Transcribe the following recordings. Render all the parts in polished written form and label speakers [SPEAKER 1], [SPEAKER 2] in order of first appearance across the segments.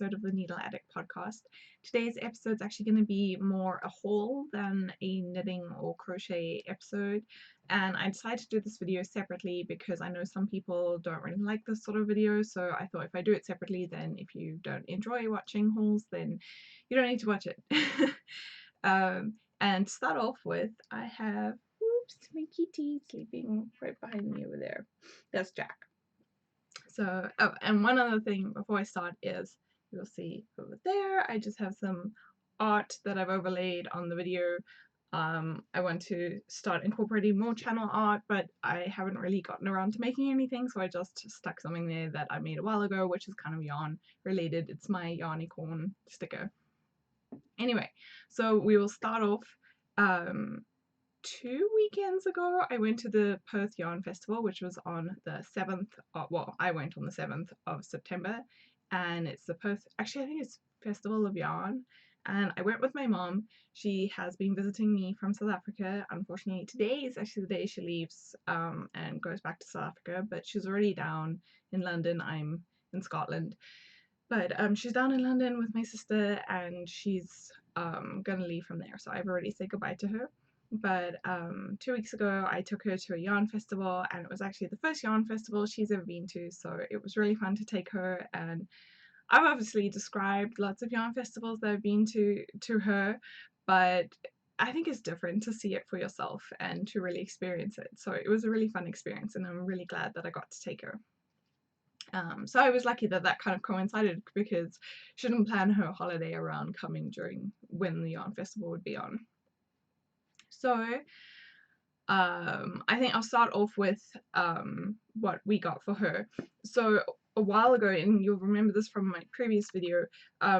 [SPEAKER 1] episode of the Needle Addict Podcast. Today's episode is actually going to be more a haul than a knitting or crochet episode, and I decided to do this video separately because I know some people don't really like this sort of video, so I thought if I do it separately, then if you don't enjoy watching hauls, then you don't need to watch it. And to start off with, I have, whoops, my kitty sleeping right behind me over there. That's Jack. So, oh, and one other thing before I start is, you'll see over there, I just have some art that I've overlaid on the video. I want to start incorporating more channel art, but I haven't really gotten around to making anything, so I just stuck something there that I made a while ago, which is kind of yarn related. It's my yarnicorn sticker. Anyway, so we will start off. 2 weekends ago, I went to the Perth Yarn Festival, which was on the 7th, well, I went on the 7th of September, and it's the Perth, actually I think it's Festival of Yarn, and I went with my mom. She has been visiting me from South Africa. Unfortunately, today is actually the day she leaves and goes back to South Africa, but she's already down in London. I'm in Scotland. But she's down in London with my sister, and she's gonna leave from there, so I've already said goodbye to her. But 2 weeks ago, I took her to a yarn festival, and it was actually the first yarn festival she's ever been to, so it was really fun to take her. And I've obviously described lots of yarn festivals that I've been to her, but I think it's different to see it for yourself and to really experience it. So it was a really fun experience, and I'm really glad that I got to take her. So I was lucky that that kind of coincided, because she didn't plan her holiday around coming during when the yarn festival would be on. So I think I'll start off with what we got for her. So a while ago, and you'll remember this from my previous video,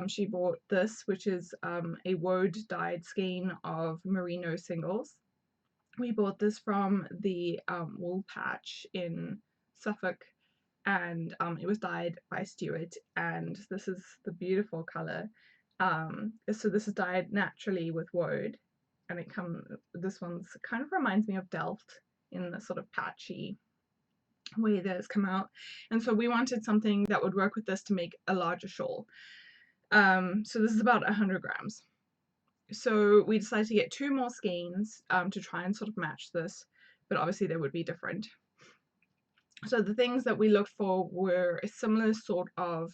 [SPEAKER 1] she bought this, which is a woad dyed skein of merino singles. We bought this from the wool patch in Suffolk, and it was dyed by Stuart, and this is the beautiful color. So this is dyed naturally with woad, and this one's kind of reminds me of Delft in the sort of patchy way that it's come out, and so we wanted something that would work with this to make a larger shawl. So this is about 100 grams. So we decided to get 2 more skeins to try and sort of match this, but obviously they would be different. So the things that we looked for were a similar sort of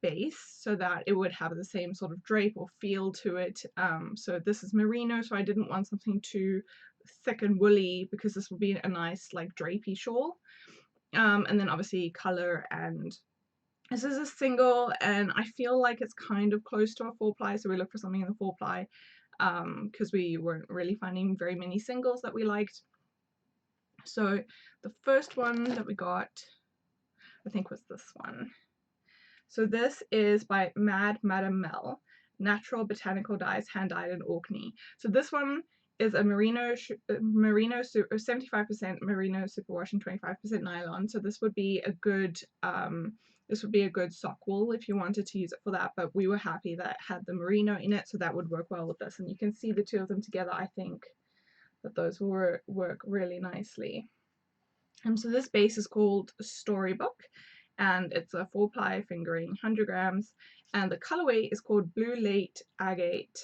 [SPEAKER 1] base, so that it would have the same sort of drape or feel to it. So this is merino, so I didn't want something too thick and woolly, because this would be a nice like drapey shawl. And then obviously color, and this is a single, and I feel like it's kind of close to a 4-ply, so we looked for something in the 4-ply because we weren't really finding very many singles that we liked. So the first one that we got, I think, was this one. So this is by Mad Madam Mel, Natural Botanical Dyes, hand dyed in Orkney. So this one is a merino 75% merino superwash and 25% nylon. So this would be a good sock wool if you wanted to use it for that. But we were happy that it had the merino in it, so that would work well with this. And you can see the two of them together. I think that those will work really nicely. So this base is called Storybook, and it's a 4-ply fingering, 100 grams, and the colorway is called Blue Lace Agate,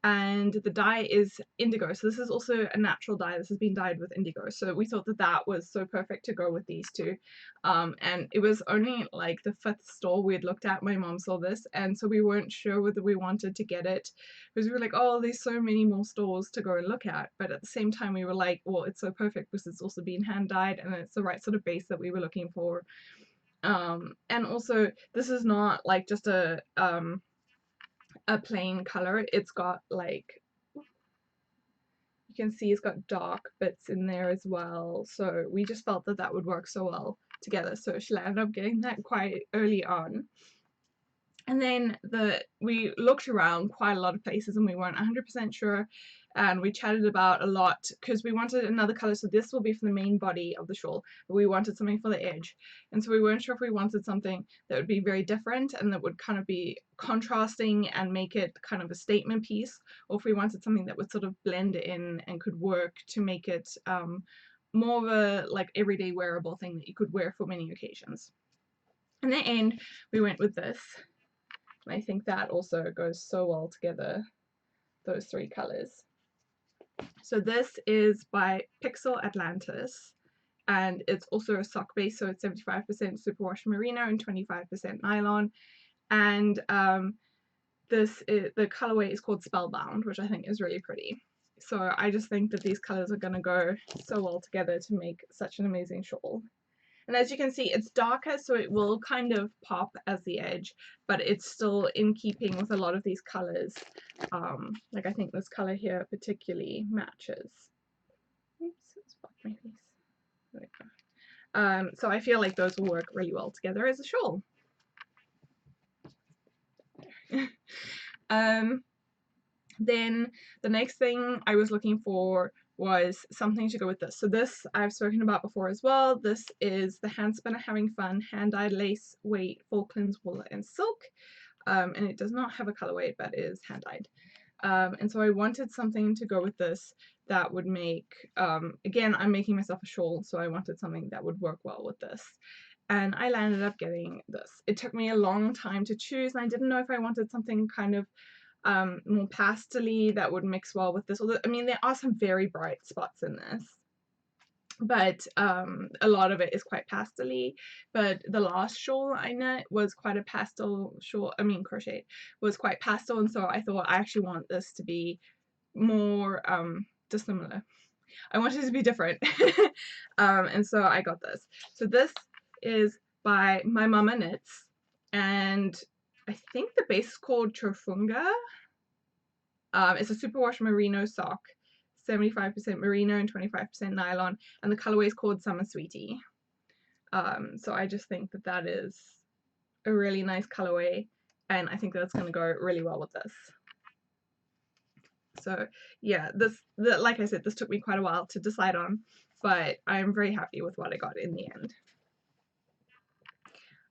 [SPEAKER 1] and the dye is indigo. So this is also a natural dye. This has been dyed with indigo. So we thought that that was so perfect to go with these two. And it was only like the 5th store we had looked at. My mom saw this, and so we weren't sure whether we wanted to get it, because we were like, oh, there's so many more stores to go and look at. But at the same time, we were like, well, it's so perfect because it's also been hand dyed, and it's the right sort of base that we were looking for. And also, this is not like just a plain color. It's got like, you can see it's got dark bits in there as well, so we just felt that that would work so well together. So she ended up getting that quite early on. And then we looked around quite a lot of places, and we weren't 100% sure, and we chatted about a lot because we wanted another color. So this will be for the main body of the shawl, but we wanted something for the edge, and so we weren't sure if we wanted something that would be very different and that would kind of be contrasting and make it kind of a statement piece, or if we wanted something that would sort of blend in and could work to make it more of a like everyday wearable thing that you could wear for many occasions. In the end, we went with this. And I think that also goes so well together, those three colors. So this is by Pixel Atlantis, and it's also a sock base, so it's 75% superwash merino and 25% nylon. And the colorway is called Spellbound, which I think is really pretty. So I just think that these colors are going to go so well together to make such an amazing shawl. And as you can see, it's darker, so it will kind of pop as the edge, but it's still in keeping with a lot of these colors. Like I think this color here particularly matches. Oops, it's blocked my face. There we go. So I feel like those will work really well together as a shawl. Then the next thing I was looking for was something to go with this. So this I've spoken about before as well. This is the Hand Spinner Having Fun hand-dyed lace weight Falklands wool and silk, and it does not have a colorway, but is hand-dyed. And so I wanted something to go with this that would make, again, I'm making myself a shawl, so I wanted something that would work well with this. And I landed up getting this. It took me a long time to choose, and I didn't know if I wanted something kind of more pastel-y that would mix well with this. Although, I mean, there are some very bright spots in this, but a lot of it is quite pastel-y. But the last shawl I knit was quite a pastel shawl, I mean crochet, was quite pastel, and so I thought I actually want this to be more dissimilar. I wanted it to be different. And so I got this. So this is by My Mama Knits, and I think the base is called Chofunga. It's a superwash merino sock, 75% merino and 25% nylon, and the colorway is called Summer Sweetie. So I just think that that is a really nice colorway, and I think that's going to go really well with this. So yeah, like I said, this took me quite a while to decide on, but I'm very happy with what I got in the end.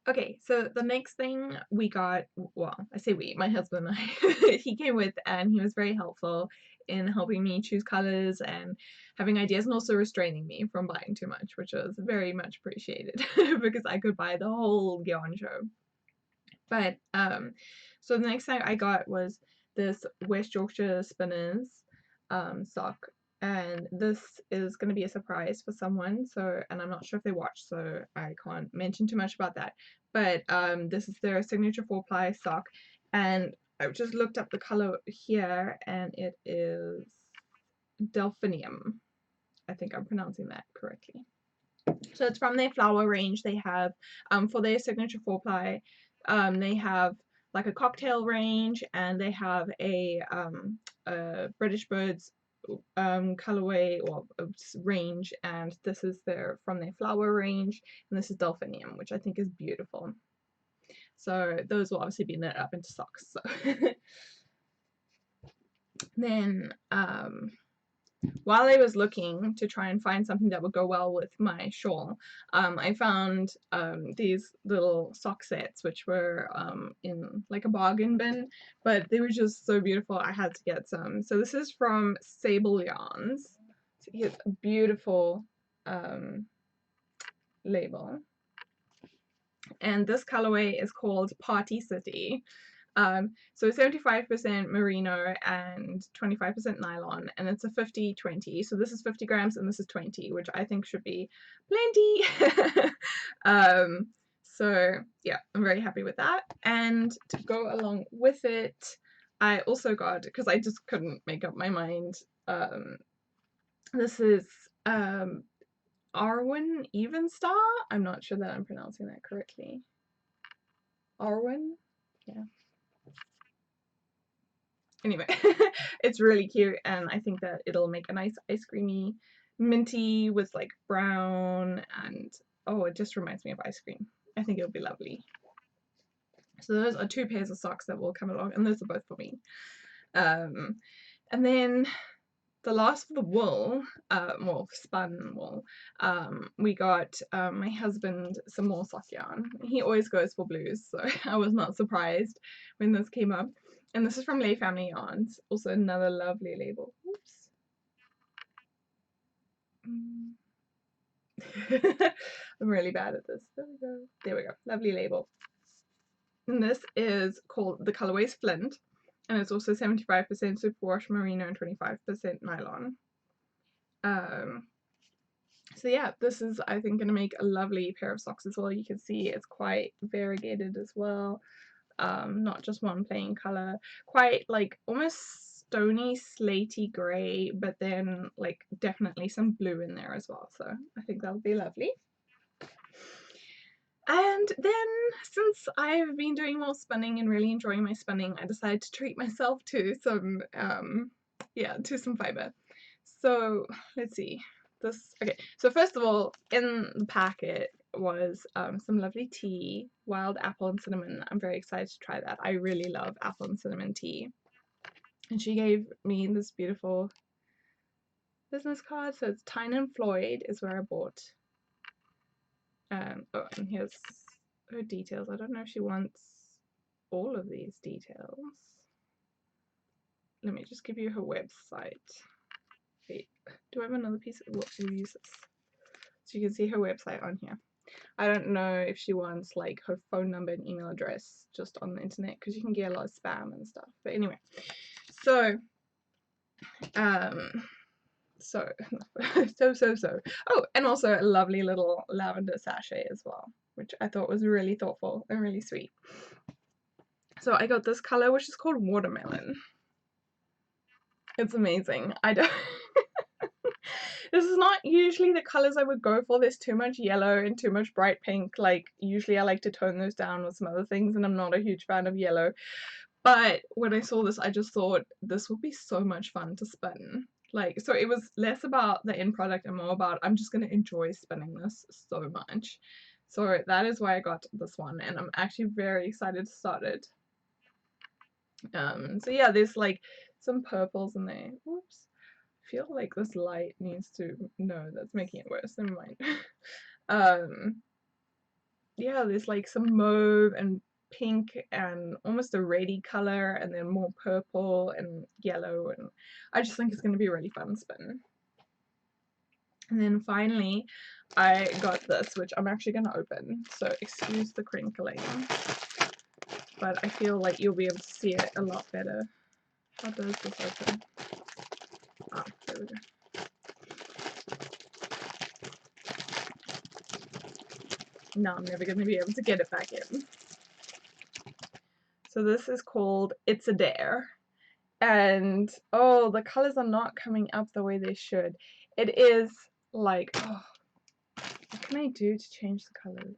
[SPEAKER 1] Okay, so the next thing we got, well, I say we, my husband and I, he came with, and he was very helpful in helping me choose colors and having ideas, and also restraining me from buying too much, which was very much appreciated because I could buy the whole yarn show. But so the next thing I got was this West Yorkshire Spinners sock, and this is going to be a surprise for someone, so, and I'm not sure if they watch, so I can't mention too much about that. But this is their signature 4-ply sock, and I just looked up the color here, and it is Delphinium. I think I'm pronouncing that correctly. So it's from their flower range. They have for their signature 4-ply, they have like a cocktail range, and they have a British Birds colorway or range, and this is from their flower range, and this is Delphinium, which I think is beautiful. So those will obviously be knit up into socks. So then while I was looking to try and find something that would go well with my shawl, I found these little sock sets, which were in like a bargain bin, but they were just so beautiful I had to get some. So this is from Sable Yarns. So here's a beautiful label. And this colorway is called Party City. So 75% merino and 25% nylon, and it's a 50-20. So this is 50 grams and this is 20, which I think should be plenty. So yeah, I'm very happy with that. And to go along with it, I also got, because I just couldn't make up my mind, this is Arwen Evenstar. I'm not sure that I'm pronouncing that correctly. Arwen? Yeah. Anyway, it's really cute, and I think that it'll make a nice ice creamy minty with like brown, and oh, it just reminds me of ice cream. I think it'll be lovely. So those are 2 pairs of socks that will come along, and those are both for me. And then the last for the wool, well, spun wool, we got my husband some more sock yarn. He always goes for blues, so I was not surprised when this came up. And this is from Lay Family Yarns, also another lovely label. Oops. I'm really bad at this. There we go. There we go. Lovely label. And this is called, the colorway's Flint, and it's also 75% superwash merino and 25% nylon. So yeah, this is, I think, going to make a lovely pair of socks as well. You can see it's quite variegated as well. Not just one plain color. Quite like almost stony, slatey grey, but then like definitely some blue in there as well. So I think that'll be lovely. And then, since I've been doing more spinning and really enjoying my spinning, I decided to treat myself to some, to some fiber. So, let's see. Okay, so first of all, in the packet was some lovely tea, wild apple and cinnamon. I'm very excited to try that. I really love apple and cinnamon tea. And she gave me this beautiful business card. So it's Tyne and Floyd is where I bought. And here's her details. I don't know if she wants all of these details. Let me just give you her website. Wait, do I have another piece? We'll use this. So you can see her website on here. I don't know if she wants like her phone number and email address just on the internet, because you can get a lot of spam and stuff. But anyway, so oh, and also a lovely little lavender sachet as well, which I thought was really thoughtful and really sweet. So I got this color, which is called Watermelon. It's amazing. I don't this is not usually the colors I would go for. There's too much yellow and too much bright pink. Like, usually I like to tone those down with some other things, and I'm not a huge fan of yellow. But when I saw this, I just thought this would be so much fun to spin. Like, so it was less about the end product and more about I'm just going to enjoy spinning this so much. So that is why I got this one, and I'm actually very excited to start it. So yeah, there's like some purples in there. Oops. I feel like this light needs to, no, that's making it worse. Never mind. Yeah, there's like some mauve and pink and almost a reddy color, and then more purple and yellow, and I just think it's going to be a really fun spin. And then finally I got this, which I'm actually going to open, so excuse the crinkling, but I feel like you'll be able to see it a lot better. How does this open? Ah, there we go. No, I'm never going to be able to get it back in. So this is called It's a Dare. And, oh, the colors are not coming up the way they should. It is like, oh, what can I do to change the colors?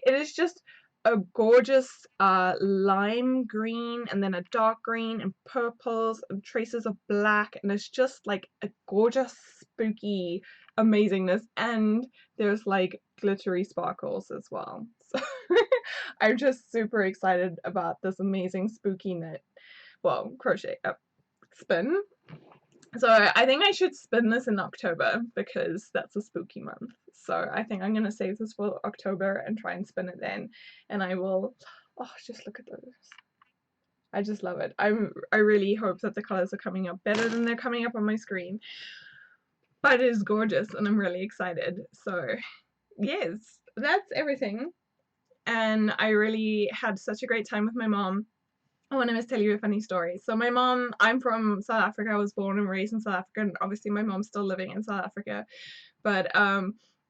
[SPEAKER 1] It is just a gorgeous lime green, and then a dark green and purples and traces of black, and it's just like a gorgeous spooky amazingness, and there's like glittery sparkles as well. So I'm just super excited about this amazing spooky knit, well, crochet spin. So I think I should spin this in October, because that's a spooky month. So I think I'm going to save this for October and try and spin it then. And I will, oh, just look at those. I just love it. I really hope that the colors are coming up better than they're coming up on my screen. But it is gorgeous, and I'm really excited. So yes, that's everything. And I really had such a great time with my mom. I want to tell you a funny story. So my mom, I'm from South Africa. I was born and raised in South Africa, and obviously my mom's still living in South Africa. But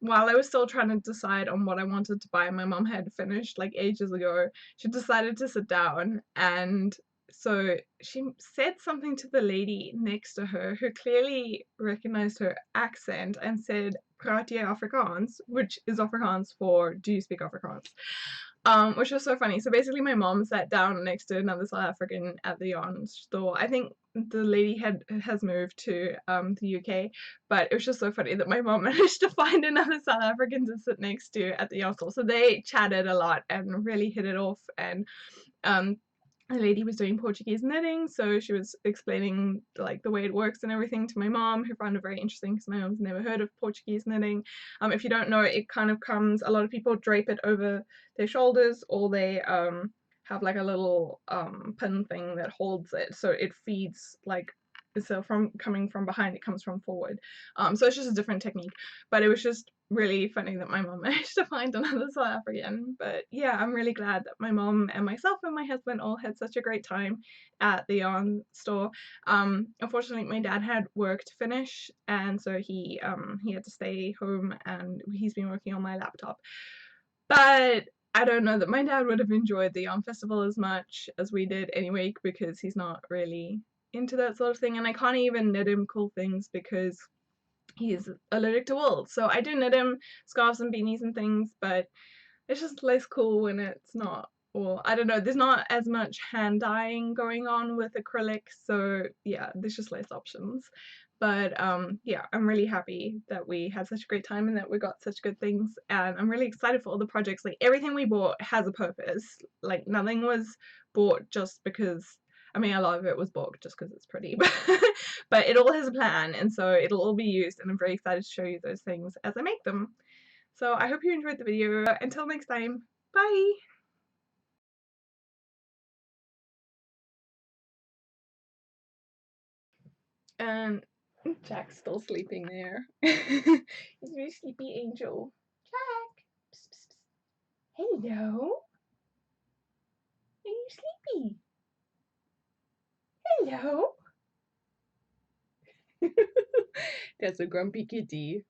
[SPEAKER 1] while I was still trying to decide on what I wanted to buy, my mom had finished like ages ago. She decided to sit down, and so she said something to the lady next to her, who clearly recognized her accent, and said, "Praat jy Afrikaans?" which is Afrikaans for "Do you speak Afrikaans?" Which was so funny. So basically my mom sat down next to another South African at the yarn store. I think the lady has moved to the UK, but it was just so funny that my mom managed to find another South African to sit next to at the yarn store. So they chatted a lot and really hit it off, and the lady was doing Portuguese knitting, so she was explaining like the way it works and everything to my mom, who found it very interesting because my mom's never heard of Portuguese knitting. If you don't know, it kind of comes, a lot of people drape it over their shoulders, or they have like a little pin thing that holds it, so it feeds like So from coming from behind, it comes from forward. So it's just a different technique. But it was just really funny that my mom managed to find another South African. But yeah, I'm really glad that my mom and myself and my husband all had such a great time at the yarn store. Unfortunately, my dad had work to finish, and so he had to stay home, and he's been working on my laptop. But I don't know that my dad would have enjoyed the yarn festival as much as we did anyway, because he's not really into that sort of thing, and I can't even knit him cool things because he's allergic to wool. So I do knit him scarves and beanies and things, but it's just less cool when it's not, or I don't know, there's not as much hand dyeing going on with acrylic, so yeah, there's just less options. But yeah, I'm really happy that we had such a great time and that we got such good things, and I'm really excited for all the projects. Like, everything we bought has a purpose. Like, nothing was bought just because, I mean, a lot of it was bought just because it's pretty, but it all has a plan, and so it'll all be used, and I'm very excited to show you those things as I make them. So I hope you enjoyed the video. Until next time, bye! And Jack's still sleeping there. He's a very sleepy angel. Jack! Psst, psst, psst. Hello? Are you sleepy? Hello? That's a grumpy kitty.